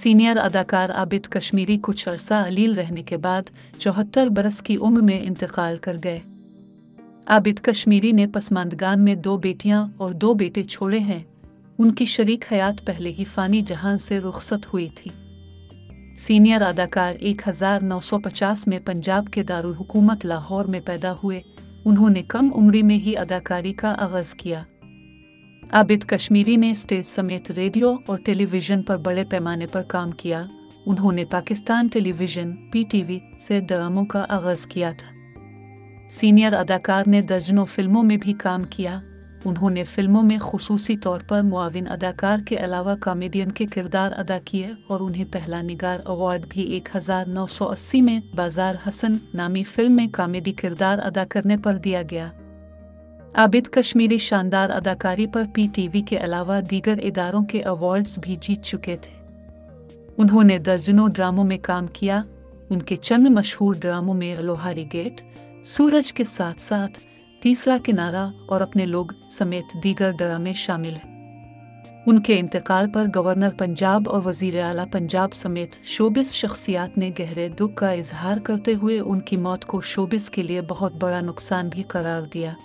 Senior अदाकार आबिद कश्मीरी कुछ अरसा अलील रहने के बाद 74 बरस की उम्र में इंतकाल कर गए। आबिद कश्मीरी ने पसमानदगान में 2 बेटियां और 2 बेटे छोड़े हैं। उनकी शरीक हयात पहले ही फानी जहां से रुखसत हुई थी। सीनियर अदाकार 1950 में पंजाब के दारुल हुकूमत लाहौर में पैदा हुए। उन्होंने कम उम्री में ही अदाकारी का आगाज़ किया। आबिद कश्मीरी ने स्टेज समेत रेडियो और टेलीविज़न पर बड़े पैमाने पर काम किया। उन्होंने पाकिस्तान टेलीविज़न (PTV) से ड्रामों का आगाज़ किया था। सीनियर अदाकार ने दर्जनों फिल्मों में भी काम किया। उन्होंने फिल्मों में खुसूसी तौर पर मुआविन अदाकार के अलावा कॉमेडियन के किरदार अदा किए और उन्हें पहला निगार अवार्ड भी 1980 में बाजार हसन नामी फिल्म में कॉमेडी किरदार अदा करने पर दिया गया। आबिद कश्मीरी शानदार अदाकारी पर PTV के अलावा दीगर इदारों के अवार्ड्स भी जीत चुके थे। उन्होंने दर्जनों ड्रामों में काम किया। उनके चंद मशहूर ड्रामों में लोहारी गेट, सूरज के साथ साथ, तीसरा किनारा और अपने लोग समेत दीगर ड्रामे शामिल हैं। उनके इंतकाल पर गवर्नर पंजाब और वज़ीर आला पंजाब समेत शोबिस शख्सियात ने गहरे दुख का इजहार करते हुए उनकी मौत को शोबिस के लिए बहुत बड़ा नुकसान भी करार दिया।